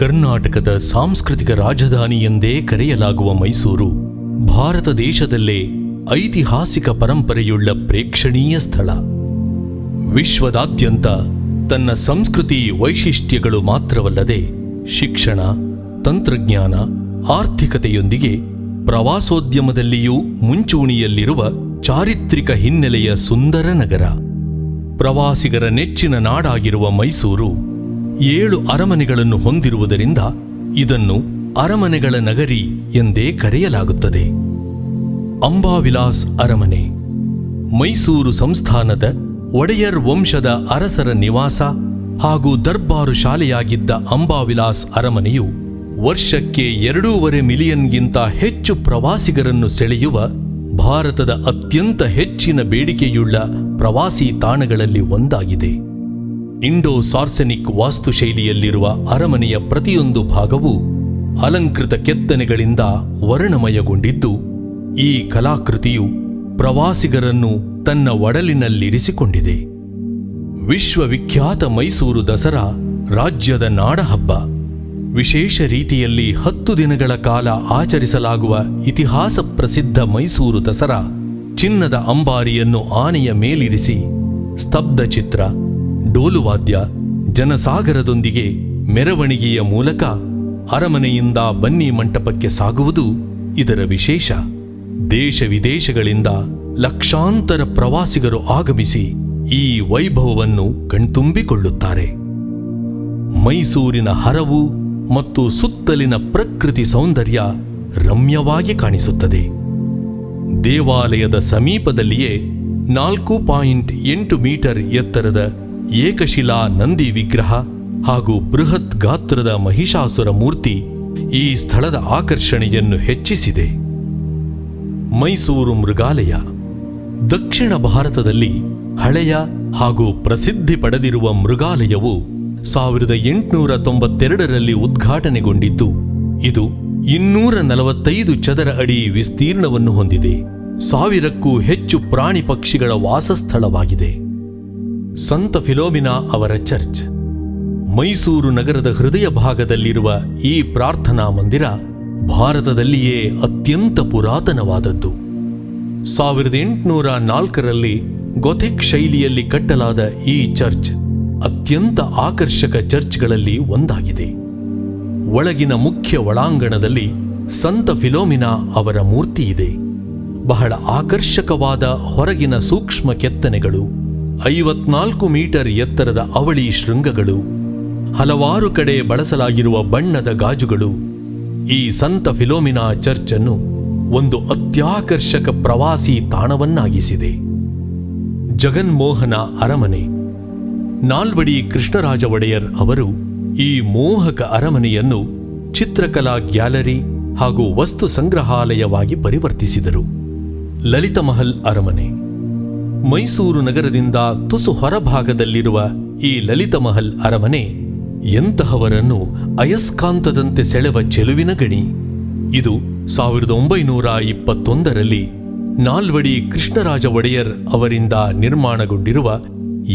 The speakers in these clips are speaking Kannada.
ಕರ್ನಾಟಕದ ಸಾಂಸ್ಕೃತಿಕ ರಾಜಧಾನಿ ಎಂದೇ ಕರೆಯಲಾಗುವ ಮೈಸೂರು ಭಾರತ ದೇಶದಲ್ಲೇ ಐತಿಹಾಸಿಕ ಪರಂಪರೆಯುಳ್ಳ ಪ್ರೇಕ್ಷಣೀಯ ಸ್ಥಳ. ವಿಶ್ವದಾದ್ಯಂತ ತನ್ನ ಸಂಸ್ಕೃತಿ ವೈಶಿಷ್ಟ್ಯಗಳು ಮಾತ್ರವಲ್ಲದೆ ಶಿಕ್ಷಣ, ತಂತ್ರಜ್ಞಾನ, ಆರ್ಥಿಕತೆಯೊಂದಿಗೆ ಪ್ರವಾಸೋದ್ಯಮದಲ್ಲಿಯೂ ಮುಂಚೂಣಿಯಲ್ಲಿರುವ ಚಾರಿತ್ರಿಕ ಹಿನ್ನೆಲೆಯ ಸುಂದರ ನಗರ. ಪ್ರವಾಸಿಗರ ನೆಚ್ಚಿನ ನಾಡಾಗಿರುವ ಮೈಸೂರು 7 ಅರಮನೆಗಳನ್ನು ಹೊಂದಿರುವುದರಿಂದ ಇದನ್ನು ಅರಮನೆಗಳ ನಗರಿ ಎಂದೇ ಕರೆಯಲಾಗುತ್ತದೆ. ಅಂಬಾವಿಲಾಸ್ ಅರಮನೆ ಮೈಸೂರು ಸಂಸ್ಥಾನದ ಒಡೆಯರ್ ವಂಶದ ಅರಸರ ನಿವಾಸ ಹಾಗೂ ದರ್ಬಾರು ಶಾಲೆಯಾಗಿದ್ದ ಅಂಬಾವಿಲಾಸ್ ಅರಮನೆಯು ವರ್ಷಕ್ಕೆ 2.5 ಮಿಲಿಯನ್ಗಿಂತ ಹೆಚ್ಚು ಪ್ರವಾಸಿಗರನ್ನು ಸೆಳೆಯುವ ಭಾರತದ ಅತ್ಯಂತ ಹೆಚ್ಚಿನ ಬೇಡಿಕೆಯುಳ್ಳ ಪ್ರವಾಸಿ ತಾಣಗಳಲ್ಲಿ ಒಂದಾಗಿದೆ. ಇಂಡೋ ಸಾರ್ಸೆನಿಕ್ ವಾಸ್ತುಶೈಲಿಯಲ್ಲಿರುವ ಅರಮನೆಯ ಪ್ರತಿಯೊಂದು ಭಾಗವೂ ಅಲಂಕೃತ ಕೆತ್ತನೆಗಳಿಂದ ವರ್ಣಮಯಗೊಂಡಿದ್ದು, ಈ ಕಲಾಕೃತಿಯು ಪ್ರವಾಸಿಗರನ್ನು ತನ್ನ ಒಡಲಿನಲ್ಲಿರಿಸಿಕೊಂಡಿದೆ. ವಿಶ್ವವಿಖ್ಯಾತ ಮೈಸೂರು ದಸರಾ ರಾಜ್ಯದ ನಾಡಹಬ್ಬ. ವಿಶೇಷ ರೀತಿಯಲ್ಲಿ 10 ದಿನಗಳ ಕಾಲ ಆಚರಿಸಲಾಗುವ ಇತಿಹಾಸ ಪ್ರಸಿದ್ಧ ಮೈಸೂರು ದಸರಾ ಚಿನ್ನದ ಅಂಬಾರಿಯನ್ನು ಆನೆಯ ಮೇಲಿರಿಸಿ ಸ್ತಬ್ಧ ಚಿತ್ರ, ಡೋಲುವಾದ್ಯ, ಜನಸಾಗರದೊಂದಿಗೆ ಮೆರವಣಿಗೆಯ ಮೂಲಕ ಅರಮನೆಯಿಂದ ಬನ್ನಿ ಮಂಟಪಕ್ಕೆ ಸಾಗುವುದು ಇದರ ವಿಶೇಷ. ದೇಶ ವಿದೇಶಗಳಿಂದ ಲಕ್ಷಾಂತರ ಪ್ರವಾಸಿಗರು ಆಗಮಿಸಿ ಈ ವೈಭವವನ್ನು ಕಣ್ತುಂಬಿಕೊಳ್ಳುತ್ತಾರೆ. ಮೈಸೂರಿನ ಹರವು ಮತ್ತು ಸುತ್ತಲಿನ ಪ್ರಕೃತಿ ಸೌಂದರ್ಯ ರಮ್ಯವಾಗಿ ಕಾಣಿಸುತ್ತದೆ. ದೇವಾಲಯದ ಸಮೀಪದಲ್ಲಿಯೇ 4.8 ಮೀಟರ್ ಎತ್ತರದ ಏಕಶಿಲಾ ನಂದಿ ವಿಗ್ರಹ ಹಾಗೂ ಬೃಹತ್ ಗಾತ್ರದ ಮಹಿಷಾಸುರ ಮೂರ್ತಿ ಈ ಸ್ಥಳದ ಆಕರ್ಷಣೆಯನ್ನು ಹೆಚ್ಚಿಸಿದೆ. ಮೈಸೂರು ಮೃಗಾಲಯ ದಕ್ಷಿಣ ಭಾರತದಲ್ಲಿ ಹಳೆಯ ಹಾಗೂ ಪ್ರಸಿದ್ಧಿ ಪಡೆದಿರುವ ಮೃಗಾಲಯವು 1892ರಲ್ಲಿ ಉದ್ಘಾಟನೆಗೊಂಡಿದ್ದು, ಇದು 245 ಚದರ ಅಡಿ ವಿಸ್ತೀರ್ಣವನ್ನು ಹೊಂದಿದೆ. 1000ಕ್ಕೂ ಹೆಚ್ಚು ಪ್ರಾಣಿ ಪಕ್ಷಿಗಳ ವಾಸಸ್ಥಳವಾಗಿದೆ. ಸಂತ ಫಿಲೋಮಿನಾ ಅವರ ಚರ್ಚ್ ಮೈಸೂರು ನಗರದ ಹೃದಯ ಭಾಗದಲ್ಲಿರುವ ಈ ಪ್ರಾರ್ಥನಾ ಮಂದಿರ ಭಾರತದಲ್ಲಿಯೇ ಅತ್ಯಂತ ಪುರಾತನವಾದದ್ದು. 1804ರಲ್ಲಿ ಗೊಥಿಕ್ ಶೈಲಿಯಲ್ಲಿ ಕಟ್ಟಲಾದ ಈ ಚರ್ಚ್ ಅತ್ಯಂತ ಆಕರ್ಷಕ ಚರ್ಚ್ಗಳಲ್ಲಿ ಒಂದಾಗಿದೆ. ಒಳಗಿನ ಮುಖ್ಯ ಒಳಾಂಗಣದಲ್ಲಿ ಸಂತ ಫಿಲೋಮಿನಾ ಅವರ ಮೂರ್ತಿ ಇದೆ. ಬಹಳ ಆಕರ್ಷಕವಾದ ಹೊರಗಿನ ಸೂಕ್ಷ್ಮ ಕೆತ್ತನೆಗಳು, 54 ಮೀಟರ್ ಎತ್ತರದ ಅವಳಿ ಶೃಂಗಗಳು, ಹಲವಾರು ಕಡೆ ಬಳಸಲಾಗಿರುವ ಬಣ್ಣದ ಗಾಜುಗಳು ಈ ಸಂತ ಫಿಲೋಮಿನಾ ಚರ್ಚ್ ಅನ್ನು ಒಂದು ಅತ್ಯಾಕರ್ಷಕ ಪ್ರವಾಸಿ ತಾಣವನ್ನಾಗಿಸಿದೆ. ಜಗನ್ಮೋಹನ ಅರಮನೆ ನಾಲ್ವಡಿ ಕೃಷ್ಣರಾಜ ಒಡೆಯರ್ ಅವರು ಈ ಮೋಹಕ ಅರಮನೆಯನ್ನು ಚಿತ್ರಕಲಾ ಗ್ಯಾಲರಿ ಹಾಗೂ ವಸ್ತು ಸಂಗ್ರಹಾಲಯವಾಗಿ ಪರಿವರ್ತಿಸಿದರು. ಲಲಿತ ಮಹಲ್ ಅರಮನೆ ಮೈಸೂರು ನಗರದಿಂದ ತುಸು ಹೊರಭಾಗದಲ್ಲಿರುವ ಈ ಲಲಿತ ಮಹಲ್ ಅರಮನೆ ಎಂತಹವರನ್ನು ಅಯಸ್ಕಾಂತದಂತೆ ಸೆಳೆವ ಚೆಲುವಿನ ಗಣಿ. ಇದು 1921ರಲ್ಲಿ ನಾಲ್ವಡಿ ಕೃಷ್ಣರಾಜ ಒಡೆಯರ್ ಅವರಿಂದ ನಿರ್ಮಾಣಗೊಂಡಿರುವ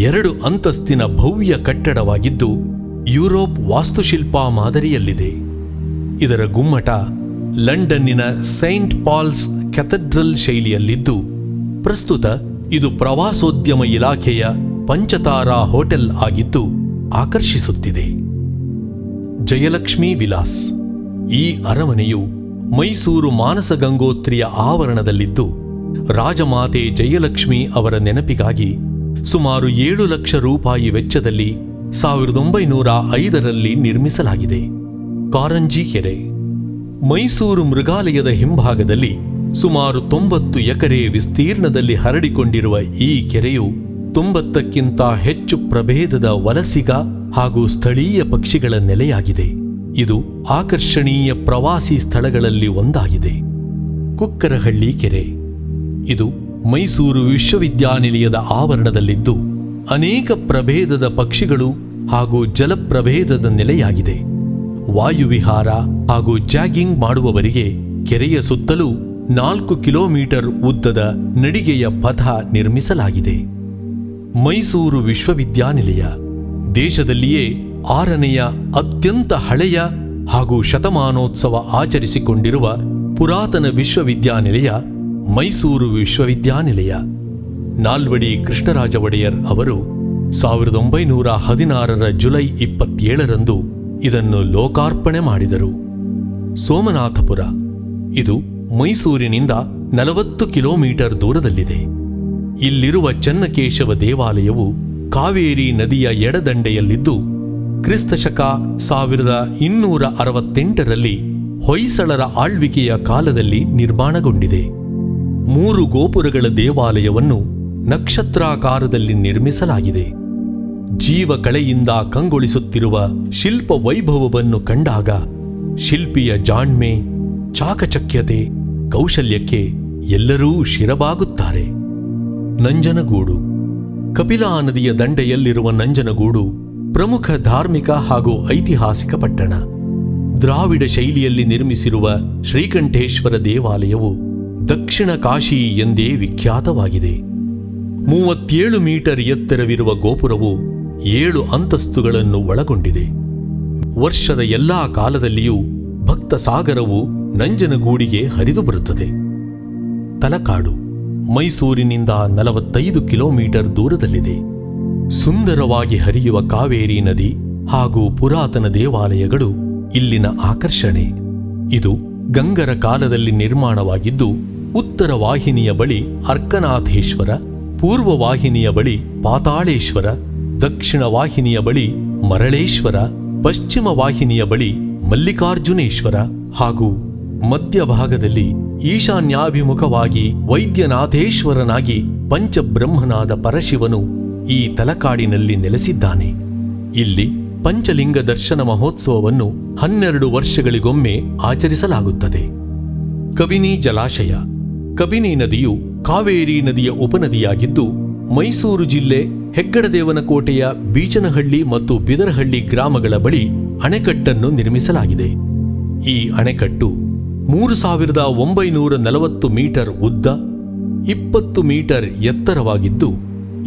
2 ಅಂತಸ್ತಿನ ಭವ್ಯ ಕಟ್ಟಡವಾಗಿದ್ದು, ಯುರೋಪ್ ವಾಸ್ತುಶಿಲ್ಪ ಮಾದರಿಯಲ್ಲಿದೆ. ಇದರ ಗುಮ್ಮಟ ಲಂಡನ್ನಿನ ಸೈಂಟ್ ಪಾಲ್ಸ್ ಕ್ಯಾಥೆಡ್ರಲ್ ಶೈಲಿಯಲ್ಲಿದ್ದು, ಪ್ರಸ್ತುತ ಇದು ಪ್ರವಾಸೋದ್ಯಮ ಇಲಾಖೆಯ ಪಂಚತಾರಾ ಹೋಟೆಲ್ ಆಗಿದ್ದು ಆಕರ್ಷಿಸುತ್ತಿದೆ. ಜಯಲಕ್ಷ್ಮೀ ವಿಲಾಸ್ ಈ ಅರಮನೆಯು ಮೈಸೂರು ಮಾನಸ ಗಂಗೋತ್ರಿಯ ಆವರಣದಲ್ಲಿದ್ದು, ರಾಜಮಾತೆ ಜಯಲಕ್ಷ್ಮಿ ಅವರ ನೆನಪಿಗಾಗಿ ಸುಮಾರು 7 ಲಕ್ಷ ರೂಪಾಯಿ ವೆಚ್ಚದಲ್ಲಿ 1905ರಲ್ಲಿ ನಿರ್ಮಿಸಲಾಗಿದೆ. ಕಾರಂಜಿ ಕೆರೆ ಮೈಸೂರು ಮೃಗಾಲಯದ ಹಿಂಭಾಗದಲ್ಲಿ ಸುಮಾರು 90 ಎಕರೆ ವಿಸ್ತೀರ್ಣದಲ್ಲಿ ಹರಡಿಕೊಂಡಿರುವ ಈ ಕೆರೆಯು 90ಕ್ಕಿಂತ ಹೆಚ್ಚು ಪ್ರಭೇದದ ವಲಸಿಗ ಹಾಗೂ ಸ್ಥಳೀಯ ಪಕ್ಷಿಗಳ ನೆಲೆಯಾಗಿದೆ. ಇದು ಆಕರ್ಷಣೀಯ ಪ್ರವಾಸಿ ಸ್ಥಳಗಳಲ್ಲಿ ಒಂದಾಗಿದೆ. ಕುಕ್ಕರಹಳ್ಳಿ ಕೆರೆ ಇದು ಮೈಸೂರು ವಿಶ್ವವಿದ್ಯಾನಿಲಯದ ಆವರಣದಲ್ಲಿದ್ದು, ಅನೇಕ ಪ್ರಭೇದದ ಪಕ್ಷಿಗಳು ಹಾಗೂ ಜಲಪ್ರಭೇದದ ನೆಲೆಯಾಗಿದೆ. ವಾಯುವಿಹಾರ ಹಾಗೂ ಜಾಗಿಂಗ್ ಮಾಡುವವರಿಗೆ ಕೆರೆಯ ಸುತ್ತಲೂ 4 ಕಿಲೋಮೀಟರ್ ಉದ್ದದ ನಡಿಗೆಯ ಪಥ ನಿರ್ಮಿಸಲಾಗಿದೆ. ಮೈಸೂರು ವಿಶ್ವವಿದ್ಯಾನಿಲಯ ದೇಶದಲ್ಲಿಯೇ 6ನೆಯ ಅತ್ಯಂತ ಹಳೆಯ ಹಾಗೂ ಶತಮಾನೋತ್ಸವ ಆಚರಿಸಿಕೊಂಡಿರುವ ಪುರಾತನ ವಿಶ್ವವಿದ್ಯಾನಿಲಯ ಮೈಸೂರು ವಿಶ್ವವಿದ್ಯಾನಿಲಯ. ನಾಲ್ವಡಿ ಕೃಷ್ಣರಾಜ ಒಡೆಯರ್ ಅವರು 1916 ಜುಲೈ 27ರಂದು ಇದನ್ನು ಲೋಕಾರ್ಪಣೆ ಮಾಡಿದರು. ಸೋಮನಾಥಪುರ ಇದು ಮೈಸೂರಿನಿಂದ 40 ಕಿಲೋಮೀಟರ್ ದೂರದಲ್ಲಿದೆ. ಇಲ್ಲಿರುವ ಚೆನ್ನಕೇಶವ ದೇವಾಲಯವು ಕಾವೇರಿ ನದಿಯ ಎಡದಂಡೆಯಲ್ಲಿದ್ದು ಕ್ರಿಸ್ತಶಕ 1268ರಲ್ಲಿ ಹೊಯ್ಸಳರ ಆಳ್ವಿಕೆಯ ಕಾಲದಲ್ಲಿ ನಿರ್ಮಾಣಗೊಂಡಿದೆ. 3 ಗೋಪುರಗಳ ದೇವಾಲಯವನ್ನು ನಕ್ಷತ್ರಾಕಾರದಲ್ಲಿ ನಿರ್ಮಿಸಲಾಗಿದೆ. ಜೀವಕಳೆಯಿಂದ ಕಂಗೊಳಿಸುತ್ತಿರುವ ಶಿಲ್ಪ ವೈಭವವನ್ನು ಕಂಡಾಗ ಶಿಲ್ಪಿಯ ಜಾಣ್ಮೆ, ಚಾಕಚಕ್ಯತೆ, ಕೌಶಲ್ಯಕ್ಕೆ ಎಲ್ಲರೂ ಶಿರಬಾಗುತ್ತಾರೆ. ನಂಜನಗೂಡು. ಕಪಿಲಾ ನದಿಯ ದಂಡೆಯಲ್ಲಿರುವ ನಂಜನಗೂಡು ಪ್ರಮುಖ ಧಾರ್ಮಿಕ ಹಾಗೂ ಐತಿಹಾಸಿಕ ಪಟ್ಟಣ. ದ್ರಾವಿಡ ಶೈಲಿಯಲ್ಲಿ ನಿರ್ಮಿಸಿರುವ ಶ್ರೀಕಂಠೇಶ್ವರ ದೇವಾಲಯವು ದಕ್ಷಿಣ ಕಾಶಿ ಎಂದೇ ವಿಖ್ಯಾತವಾಗಿದೆ. 37 ಮೀಟರ್ ಎತ್ತರವಿರುವ ಗೋಪುರವು 7 ಅಂತಸ್ತುಗಳನ್ನು ಒಳಗೊಂಡಿದೆ. ವರ್ಷದ ಎಲ್ಲಾ ಕಾಲದಲ್ಲಿಯೂ ಭಕ್ತ ಸಾಗರವು ನಂಜನಗೂಡಿಗೆ ಹರಿದು ಬರುತ್ತದೆ. ತಲಕಾಡು ಮೈಸೂರಿನಿಂದ 45 ಕಿಲೋಮೀಟರ್ ದೂರದಲ್ಲಿದೆ. ಸುಂದರವಾಗಿ ಹರಿಯುವ ಕಾವೇರಿ ನದಿ ಹಾಗೂ ಪುರಾತನ ದೇವಾಲಯಗಳು ಇಲ್ಲಿನ ಆಕರ್ಷಣೆ. ಇದು ಗಂಗರ ಕಾಲದಲ್ಲಿ ನಿರ್ಮಾಣವಾಗಿದ್ದು, ಉತ್ತರ ವಾಹಿನಿಯ ಬಳಿ ಅರ್ಕನಾಥೇಶ್ವರ, ಪೂರ್ವ ವಾಹಿನಿಯ ಬಳಿ ಪಾತಾಳೇಶ್ವರ, ದಕ್ಷಿಣ ವಾಹಿನಿಯ ಬಳಿ ಮರಳೇಶ್ವರ, ಪಶ್ಚಿಮ ವಾಹಿನಿಯ ಬಳಿ ಮಲ್ಲಿಕಾರ್ಜುನೇಶ್ವರ ಹಾಗೂ ಮಧ್ಯಭಾಗದಲ್ಲಿ ಈಶಾನ್ಯಾಭಿಮುಖವಾಗಿ ವೈದ್ಯನಾಥೇಶ್ವರನಾಗಿ ಪಂಚಬ್ರಹ್ಮನಾದ ಪರಶಿವನು ಈ ತಲಕಾಡಿನಲ್ಲಿ ನೆಲೆಸಿದ್ದಾನೆ. ಇಲ್ಲಿ ಪಂಚಲಿಂಗ ದರ್ಶನ ಮಹೋತ್ಸವವನ್ನು 12 ವರ್ಷಗಳಿಗೊಮ್ಮೆ ಆಚರಿಸಲಾಗುತ್ತದೆ. ಕಬಿನಿ ಜಲಾಶಯ. ಕಬಿನಿ ನದಿಯು ಕಾವೇರಿ ನದಿಯ ಉಪನದಿಯಾಗಿದ್ದು, ಮೈಸೂರು ಜಿಲ್ಲೆ ಹೆಗ್ಗಡದೇವನಕೋಟೆಯ ಬೀಚನಹಳ್ಳಿ ಮತ್ತು ಬಿದರಹಳ್ಳಿ ಗ್ರಾಮಗಳ ಬಳಿ ಅಣೆಕಟ್ಟನ್ನು ನಿರ್ಮಿಸಲಾಗಿದೆ. ಈ ಅಣೆಕಟ್ಟು 3940 ಮೀಟರ್ ಉದ್ದ, 20 ಮೀಟರ್ ಎತ್ತರವಾಗಿದ್ದು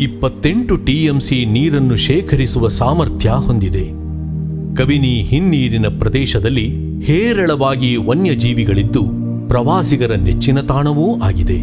28 ಟಿಎಂಸಿ ನೀರನ್ನು ಶೇಖರಿಸುವ ಸಾಮರ್ಥ್ಯ ಹೊಂದಿದೆ. ಕಬಿನಿ ಹಿನ್ನೀರಿನ ಪ್ರದೇಶದಲ್ಲಿ ಹೇರಳವಾಗಿ ವನ್ಯಜೀವಿಗಳಿದ್ದು ಪ್ರವಾಸಿಗರ ನೆಚ್ಚಿನ ತಾಣವೂ ಆಗಿದೆ.